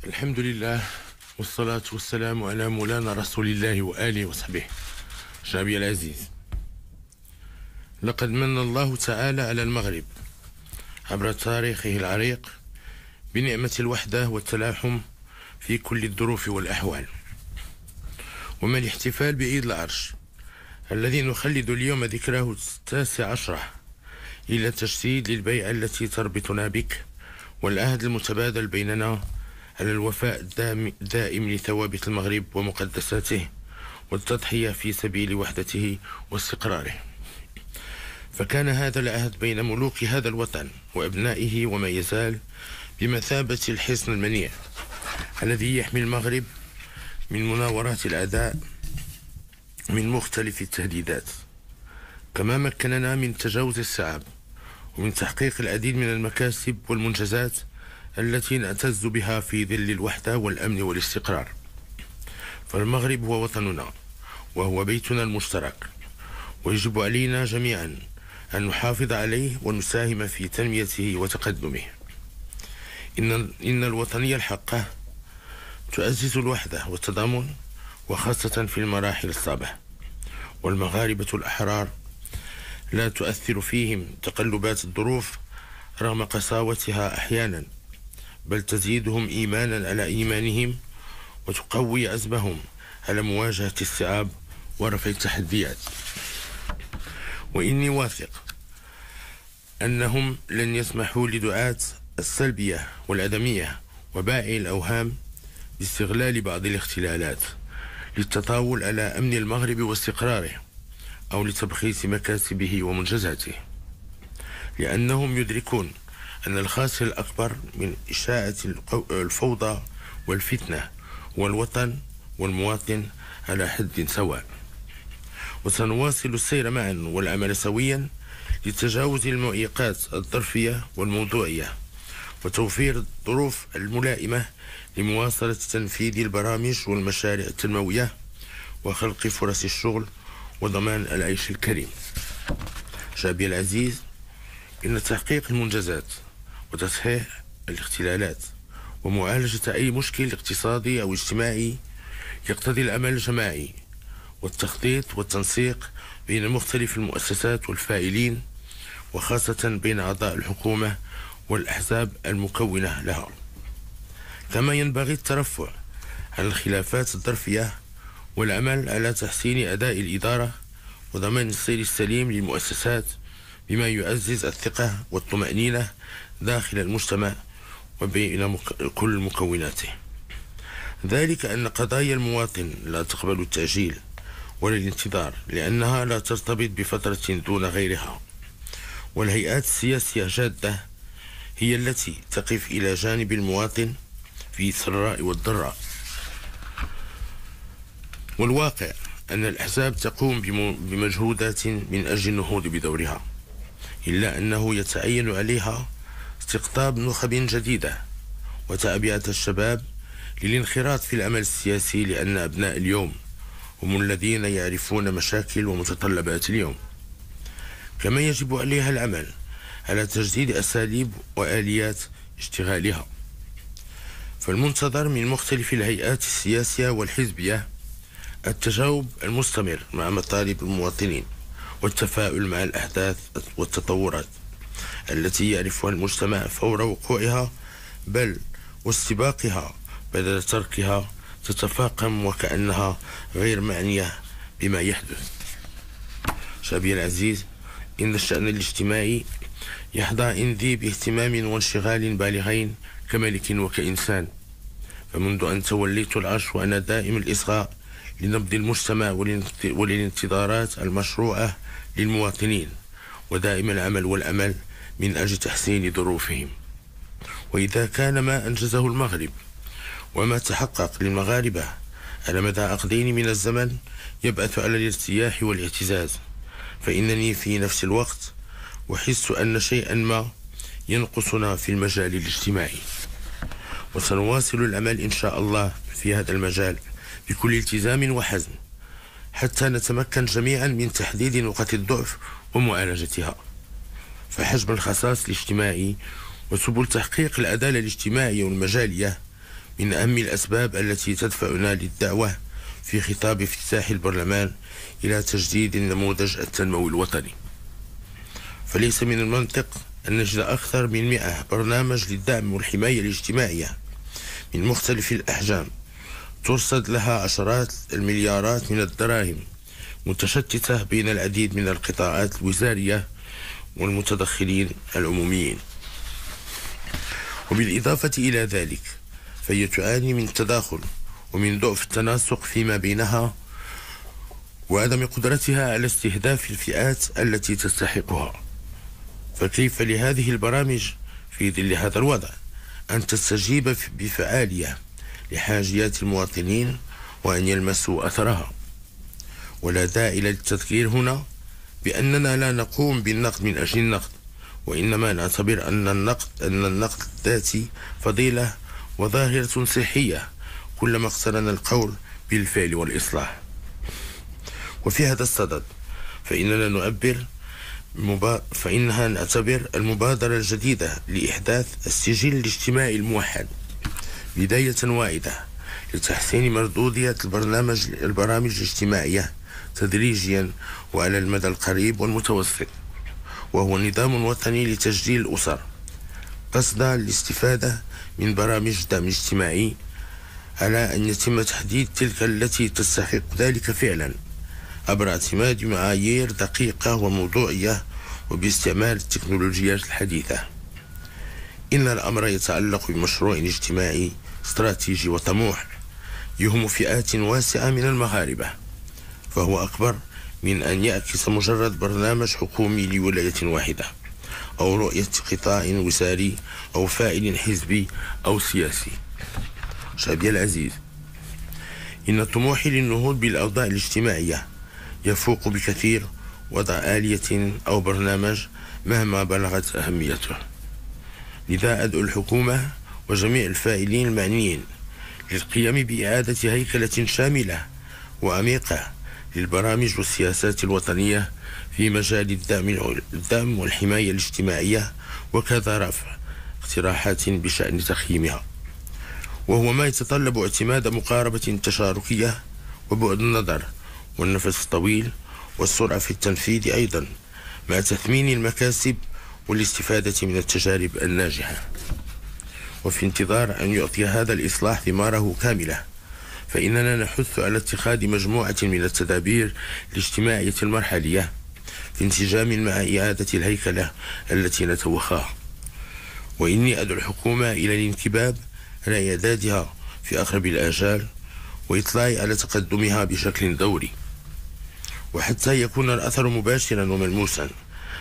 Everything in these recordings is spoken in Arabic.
الحمد لله، والصلاة والسلام على مولانا رسول الله وآله وصحبه. شعبي العزيز، لقد من الله تعالى على المغرب عبر تاريخه العريق بنعمة الوحدة والتلاحم في كل الظروف والأحوال، وما الاحتفال بعيد العرش الذي نخلد اليوم ذكراه 19 إلى تجسيد للبيعة التي تربطنا بك، والعهد المتبادل بيننا على الوفاء الدائم لثوابت المغرب ومقدساته، والتضحية في سبيل وحدته واستقراره. فكان هذا العهد بين ملوك هذا الوطن وأبنائه وما يزال بمثابة الحصن المنيع الذي يحمي المغرب من مناورات الأعداء من مختلف التهديدات، كما مكننا من تجاوز الصعاب ومن تحقيق العديد من المكاسب والمنجزات التي نعتز بها في ظل الوحدة والأمن والاستقرار. فالمغرب هو وطننا وهو بيتنا المشترك، ويجب علينا جميعا أن نحافظ عليه ونساهم في تنميته وتقدمه. إن الوطنية الحقة تعزز الوحدة والتضامن، وخاصة في المراحل الصعبة، والمغاربة الأحرار لا تؤثر فيهم تقلبات الظروف رغم قساوتها أحيانا، بل تزيدهم إيمانا على إيمانهم وتقوي عزمهم على مواجهة الصعاب ورفع التحديات. وإني واثق أنهم لن يسمحوا لدعاة السلبية والعدمية وبائعي الأوهام باستغلال بعض الاختلالات للتطاول على أمن المغرب واستقراره أو لتبخيس مكاسبه ومنجزاته، لأنهم يدركون أن الخاسر الأكبر من إشاعة الفوضى والفتنة هو الوطن والمواطن على حد سواء. وسنواصل السير معا والعمل سويا لتجاوز المعيقات الظرفية والموضوعية وتوفير الظروف الملائمة لمواصلة تنفيذ البرامج والمشاريع التنموية وخلق فرص الشغل وضمان العيش الكريم. شعبي العزيز، إن تحقيق المنجزات وتصحيح الاختلالات ومعالجة أي مشكل اقتصادي أو اجتماعي يقتضي العمل الجماعي والتخطيط والتنسيق بين مختلف المؤسسات والفاعلين، وخاصة بين أعضاء الحكومة والأحزاب المكونة لها. كما ينبغي الترفع عن الخلافات الظرفية والعمل على تحسين أداء الإدارة وضمان السير السليم للمؤسسات بما يعزز الثقة والطمأنينة داخل المجتمع وبين كل مكوناته. ذلك أن قضايا المواطن لا تقبل التأجيل ولا الانتظار، لأنها لا ترتبط بفترة دون غيرها، والهيئات السياسية جادة هي التي تقف إلى جانب المواطن في السراء والضراء. والواقع أن الأحزاب تقوم بمجهودات من أجل النهوض بدورها، إلا أنه يتعين عليها استقطاب نخب جديدة وتعبئة الشباب للانخراط في العمل السياسي، لأن أبناء اليوم هم الذين يعرفون مشاكل ومتطلبات اليوم. كما يجب عليها العمل على تجديد أساليب وآليات اشتغالها. فالمنتظر من مختلف الهيئات السياسية والحزبية التجاوب المستمر مع مطالب المواطنين والتفاعل مع الأحداث والتطورات التي يعرفها المجتمع فور وقوعها، بل واستباقها بدل تركها تتفاقم وكأنها غير معنية بما يحدث. شعبي العزيز، إن الشأن الاجتماعي يحظى عندي باهتمام وانشغال بالغين كملك وكإنسان، فمنذ أن توليت العرش وأنا دائم الإصغاء لنبض المجتمع وللانتظارات المشروعة للمواطنين، ودائم العمل والأمل من أجل تحسين ظروفهم. وإذا كان ما أنجزه المغرب وما تحقق للمغاربة على مدى عقدين من الزمن يبعث على الارتياح والاعتزاز، فإنني في نفس الوقت أحس أن شيئا ما ينقصنا في المجال الاجتماعي، وسنواصل العمل إن شاء الله في هذا المجال بكل التزام وحزم حتى نتمكن جميعا من تحديد نقاط الضعف ومعالجتها. فحجم الخصاص الاجتماعي وسبل تحقيق العدالة الاجتماعية والمجالية من أهم الأسباب التي تدفعنا للدعوة في خطاب افتتاح البرلمان إلى تجديد النموذج التنموي الوطني. فليس من المنطق أن نجد أكثر من 100 برنامج للدعم والحماية الاجتماعية من مختلف الأحجام ترصد لها عشرات المليارات من الدراهم متشتتة بين العديد من القطاعات الوزارية والمتدخلين العموميين. وبالإضافة إلى ذلك فهي تعاني من تداخل ومن ضعف التناسق فيما بينها وعدم قدرتها على استهداف الفئات التي تستحقها. فكيف لهذه البرامج في ظل هذا الوضع أن تستجيب بفعالية لحاجيات المواطنين وأن يلمسوا أثرها؟ ولا داعي للتذكير هنا بأننا لا نقوم بالنقد من أجل النقد، وإنما نعتبر أن النقد الذاتي فضيلة وظاهرة صحية كلما اقترن القول بالفعل والإصلاح. وفي هذا الصدد فإنها نعتبر المبادرة الجديدة لإحداث السجل الاجتماعي الموحد بداية واعدة لتحسين مردودية البرامج الاجتماعية تدريجيا وعلى المدى القريب والمتوسط، وهو نظام وطني لتشجيع الأسر قصد الاستفادة من برامج دعم اجتماعي على أن يتم تحديد تلك التي تستحق ذلك فعلا عبر اعتماد معايير دقيقة وموضوعية وباستعمال التكنولوجيات الحديثة. إن الأمر يتعلق بمشروع اجتماعي استراتيجي وطموح يهم فئات واسعة من المغاربة، فهو أكبر من أن يعكس مجرد برنامج حكومي لولاية واحدة أو رؤية قطاع وزاري أو فاعل حزبي أو سياسي. شعبي العزيز، إن طموحي للنهوض بالأوضاع الاجتماعية يفوق بكثير وضع آلية أو برنامج مهما بلغت أهميته. لذا أدعو الحكومة وجميع الفاعلين المعنيين للقيام بإعادة هيكلة شاملة وعميقة للبرامج والسياسات الوطنية في مجال الدعم والحماية الاجتماعية، وكذا رفع اقتراحات بشأن تقييمها، وهو ما يتطلب اعتماد مقاربة تشاركية وبعد النظر والنفس الطويل والسرعة في التنفيذ أيضا، مع تثمين المكاسب والاستفادة من التجارب الناجحة. وفي انتظار أن يعطي هذا الإصلاح ثماره كاملة، فإننا نحث على اتخاذ مجموعة من التدابير الاجتماعية المرحلية في انسجام مع إعادة الهيكلة التي نتوخاها. وإني أدعو الحكومة إلى الانكباب على إعدادها في أقرب الآجال وإطلاع على تقدمها بشكل دوري، وحتى يكون الأثر مباشرا وملموسا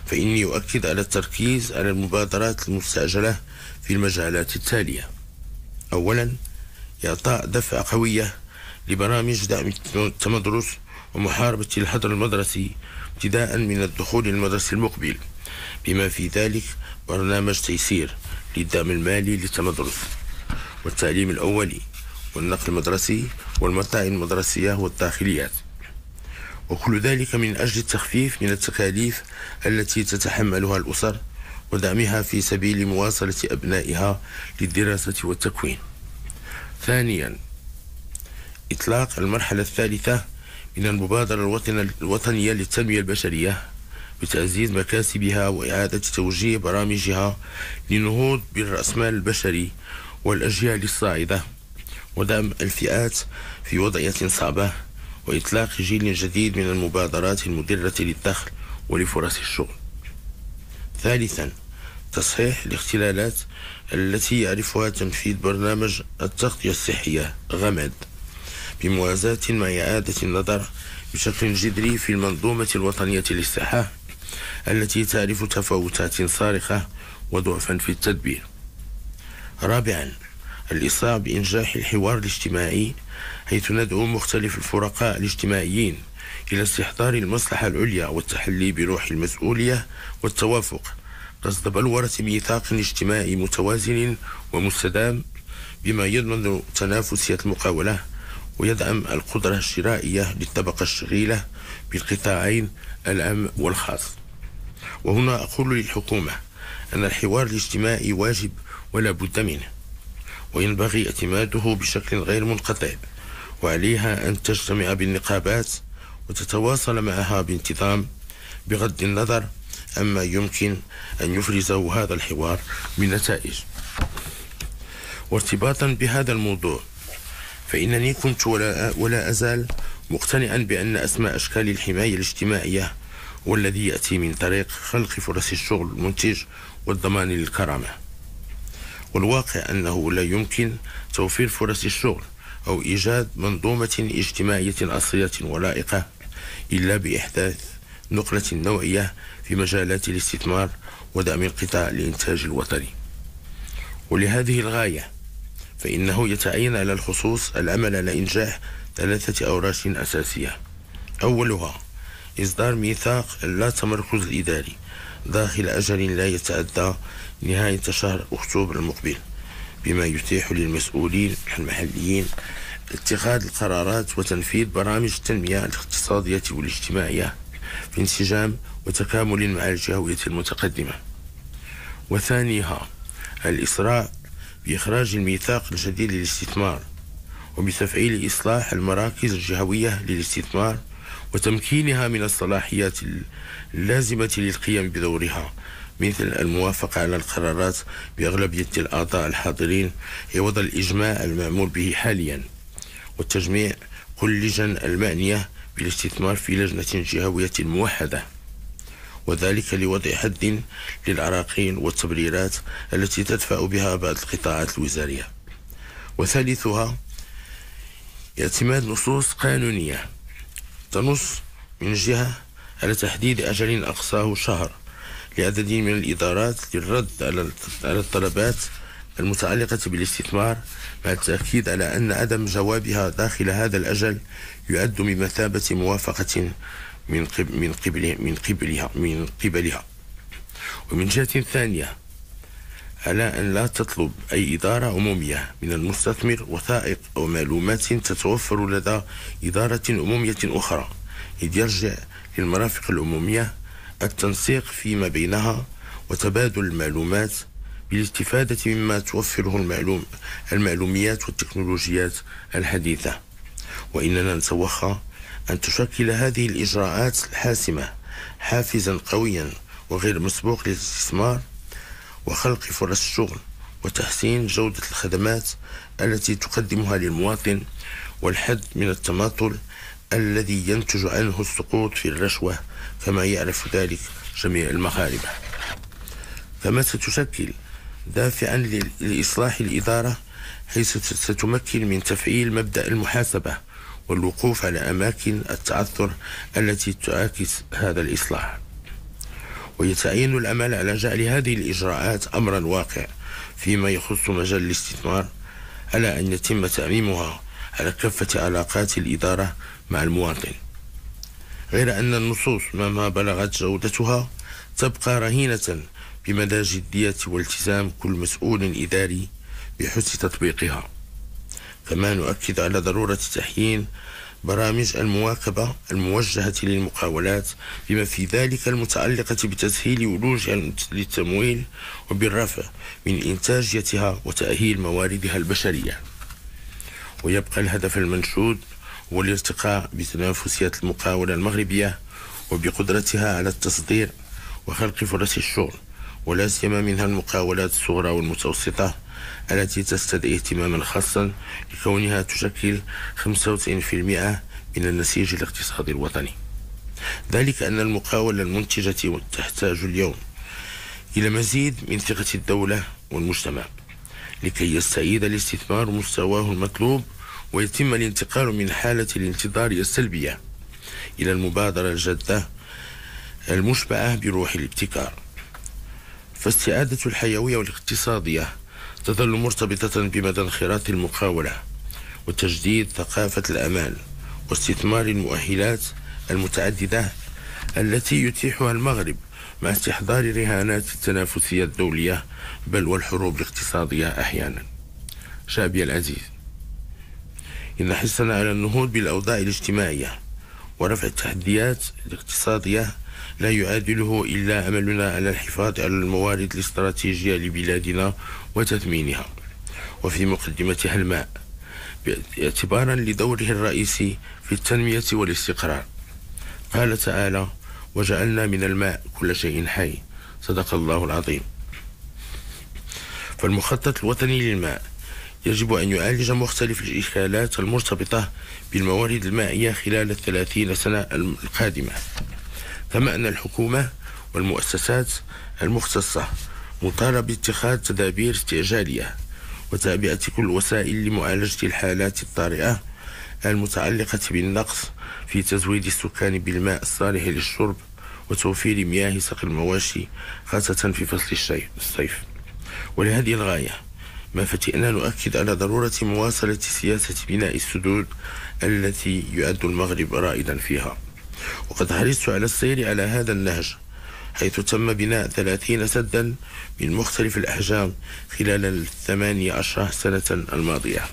فإني أؤكد على التركيز على المبادرات المستعجلة في المجالات التالية: أولا، إعطاء دفعة قوية لبرامج دعم التمدرس ومحاربة الحظر المدرسي ابتداء من الدخول المدرسي المقبل، بما في ذلك برنامج تيسير للدعم المالي للتمدرس والتعليم الأولي والنقل المدرسي والمطاعم المدرسية والداخليات، وكل ذلك من أجل التخفيف من التكاليف التي تتحملها الأسر ودعمها في سبيل مواصلة أبنائها للدراسة والتكوين. ثانيا، إطلاق المرحلة الثالثة من المبادرة الوطنية للتنمية البشرية بتعزيز مكاسبها وإعادة توجيه برامجها للنهوض بالرأسمال البشري والأجيال الصاعدة ودعم الفئات في وضعية صعبة وإطلاق جيل جديد من المبادرات المدرة للدخل ولفرص الشغل. ثالثا، تصحيح الاختلالات التي يعرفها تنفيذ برنامج التغطية الصحية غمد بموازاة مع إعادة النظر بشكل جذري في المنظومة الوطنية للصحة التي تعرف تفاوتات صارخة وضعفا في التدبير. رابعا، الإسراع بإنجاح الحوار الاجتماعي، حيث ندعو مختلف الفرقاء الاجتماعيين إلى استحضار المصلحة العليا والتحلي بروح المسؤولية والتوافق قصد بلورة ميثاق اجتماعي متوازن ومستدام بما يضمن تنافسية المقاولة ويدعم القدرة الشرائية للطبقة الشغيلة بالقطاعين العام والخاص. وهنا أقول للحكومة أن الحوار الاجتماعي واجب ولا بد منه، وينبغي اعتماده بشكل غير منقطع، وعليها أن تجتمع بالنقابات وتتواصل معها بانتظام بغض النظر عما يمكن أن يفرزه هذا الحوار من نتائج. وارتباطا بهذا الموضوع، فإنني كنت ولا أزال مقتنعا بأن أسمى أشكال الحماية الاجتماعية والذي يأتي من طريق خلق فرص الشغل المنتج والضمان للكرامة. والواقع أنه لا يمكن توفير فرص الشغل أو إيجاد منظومة اجتماعية أصيلة ولائقة إلا بإحداث نقلة نوعية في مجالات الاستثمار ودعم القطاع الإنتاج الوطني. ولهذه الغاية فإنه يتعين على الخصوص العمل على إنجاح 3 أوراش أساسية. أولها إصدار ميثاق اللا تمركز الإداري داخل أجل لا يتعدى نهاية شهر أكتوبر المقبل، بما يتيح للمسؤولين المحليين اتخاذ القرارات وتنفيذ برامج التنمية الاقتصادية والاجتماعية في انسجام وتكامل مع الجهوية المتقدمة. وثانيها الإسراع بإخراج الميثاق الجديد للاستثمار وبتفعيل إصلاح المراكز الجهوية للاستثمار وتمكينها من الصلاحيات اللازمة للقيام بدورها، مثل الموافقة على القرارات بأغلبية الأعضاء الحاضرين عوض الإجماع المعمول به حاليا، وتجميع كل اللجان المعنية بالاستثمار في لجنة جهوية موحدة، وذلك لوضع حد للعراقيل والتبريرات التي تدفع بها بعض القطاعات الوزارية. وثالثها اعتماد نصوص قانونية تنص من جهة على تحديد أجل أقصاه شهر لعدد من الإدارات للرد على الطلبات المتعلقة بالاستثمار، مع التأكيد على أن عدم جوابها داخل هذا الأجل يعد بمثابة موافقة من قبلها. ومن جهة ثانية على أن لا تطلب أي إدارة عمومية من المستثمر وثائق أو معلومات تتوفر لدى إدارة عمومية أخرى، إذ يرجع للمرافق العمومية التنسيق فيما بينها وتبادل المعلومات بالاستفادة مما توفره المعلوميات والتكنولوجيات الحديثة. وإننا نتوخى أن تشكل هذه الإجراءات الحاسمة حافزا قويا وغير مسبوق للاستثمار وخلق فرص الشغل وتحسين جودة الخدمات التي تقدمها للمواطن، والحد من التماطل الذي ينتج عنه السقوط في الرشوة كما يعرف ذلك جميع المغاربة. كما ستشكل دافعا لإصلاح الإدارة، حيث ستمكن من تفعيل مبدأ المحاسبة والوقوف على أماكن التعثر التي تعاكس هذا الإصلاح. ويتعين العمل على جعل هذه الإجراءات أمرا واقع فيما يخص مجال الاستثمار، على أن يتم تعميمها على كافة علاقات الإدارة مع المواطن، غير أن النصوص مهما بلغت جودتها تبقى رهينة بمدى جدية والتزام كل مسؤول إداري بحسن تطبيقها. كما نؤكد على ضرورة تحيين برامج المواكبة الموجهة للمقاولات، بما في ذلك المتعلقة بتسهيل ولوجها للتمويل وبالرفع من إنتاجيتها وتأهيل مواردها البشرية. ويبقى الهدف المنشود هو الارتقاء بتنافسية المقاولة المغربية وبقدرتها على التصدير وخلق فرص الشغل، ولا سيما منها المقاولات الصغرى والمتوسطة التي تستدعي اهتماما خاصا لكونها تشكل 95% من النسيج الاقتصادي الوطني. ذلك أن المقاولة المنتجة تحتاج اليوم إلى مزيد من ثقة الدولة والمجتمع لكي يستعيد الاستثمار مستواه المطلوب ويتم الانتقال من حالة الانتظار السلبية إلى المبادرة الجادة المشبعة بروح الابتكار. فاستعادة الحيوية والاقتصادية تظل مرتبطة بمدى انخراط المقاولة وتجديد ثقافة الأمان واستثمار المؤهلات المتعددة التي يتيحها المغرب مع استحضار رهانات التنافسية الدولية بل والحروب الاقتصادية أحيانا. شعبي العزيز، إن حرصنا على النهوض بالأوضاع الاجتماعية ورفع التحديات الاقتصادية لا يعادله إلا عملنا على الحفاظ على الموارد الاستراتيجية لبلادنا وتثمينها، وفي مقدمتها الماء، اعتبارا لدوره الرئيسي في التنمية والاستقرار. قال تعالى: وجعلنا من الماء كل شيء حي. صدق الله العظيم. فالمخطط الوطني للماء يجب أن يعالج مختلف الإشكالات المرتبطة بالموارد المائية خلال 30 سنة القادمة، كما أن الحكومة والمؤسسات المختصة مطالبة باتخاذ تدابير استعجالية وتعبئة كل الوسائل لمعالجة الحالات الطارئة المتعلقة بالنقص في تزويد السكان بالماء الصالح للشرب وتوفير مياه سقي المواشي خاصة في فصل الصيف. ولهذه الغاية ما فتئنا نؤكد على ضرورة مواصلة سياسة بناء السدود التي يعد المغرب رائدا فيها، وقد حرصت على السير على هذا النهج، حيث تم بناء 30 سدا من مختلف الأحجام خلال 18 سنة الماضية.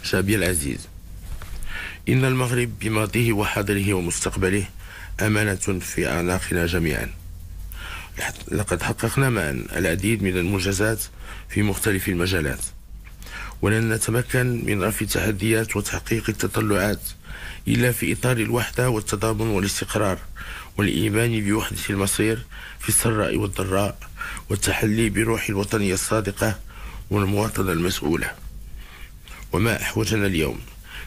شعبي العزيز، إن المغرب بماضيه وحاضره ومستقبله أمانة في أعناقنا جميعا. لقد حققنا معا العديد من المنجزات في مختلف المجالات، ولن نتمكن من رفع التحديات وتحقيق التطلعات إلا في إطار الوحدة والتضامن والاستقرار والإيمان بوحدة المصير في السراء والضراء، والتحلي بروح الوطنية الصادقة والمواطنة المسؤولة. وما أحوجنا اليوم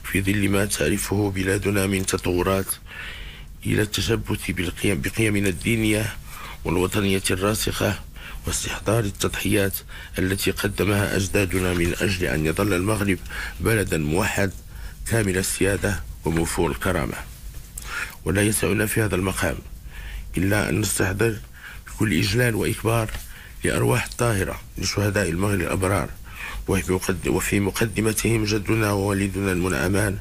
في ظل ما تعرفه بلادنا من تطورات إلى التشبث بقيمنا الدينية والوطنية الراسخة، واستحضار التضحيات التي قدمها أجدادنا من أجل أن يظل المغرب بلدا موحد كامل السيادة وموفور الكرامة. ولا يسعنا في هذا المقام إلا أن نستحضر بكل إجلال وإكبار لأرواح الطاهرة لشهداء المغرب الأبرار، وفي مقدمتهم جدنا ووالدنا المنعمان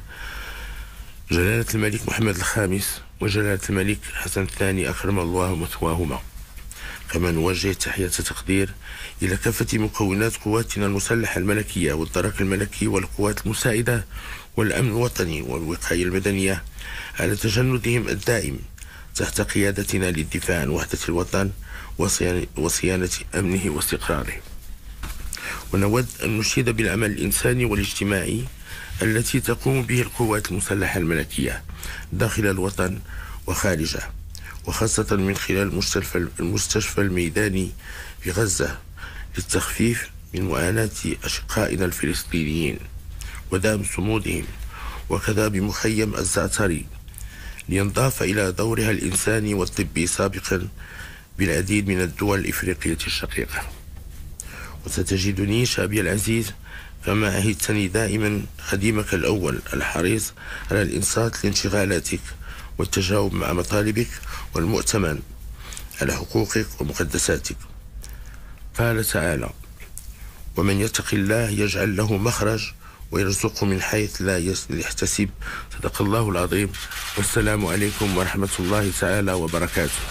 جلالة الملك محمد الخامس وجلالة الملك حسن الثاني أكرم الله مثواهما. كما نوجه تحية تقدير إلى كافة مكونات قواتنا المسلحة الملكية والدرك الملكي والقوات المساعدة والأمن الوطني والوقاية المدنية على تجندهم الدائم تحت قيادتنا للدفاع عن وحدة الوطن وصيانة أمنه واستقراره. ونود أن نشيد بالعمل الإنساني والاجتماعي التي تقوم به القوات المسلحة الملكية داخل الوطن وخارجه، وخاصة من خلال المستشفى الميداني في غزة للتخفيف من معاناة أشقائنا الفلسطينيين ودعم صمودهم، وكذا بمخيم الزعتري لينضاف إلى دورها الإنساني والطبي سابقا بالعديد من الدول الإفريقية الشقيقة. وستجدني شعبي العزيز كما عهدتني دائما خديمك الأول الحريص على الإنصات لانشغالاتك والتجاوب مع مطالبك والمؤتمن على حقوقك ومقدساتك. قال تعالى: ومن يتق الله يجعل له مخرج ويرزقه من حيث لا يحتسب. صدق الله العظيم، والسلام عليكم ورحمة الله تعالى وبركاته.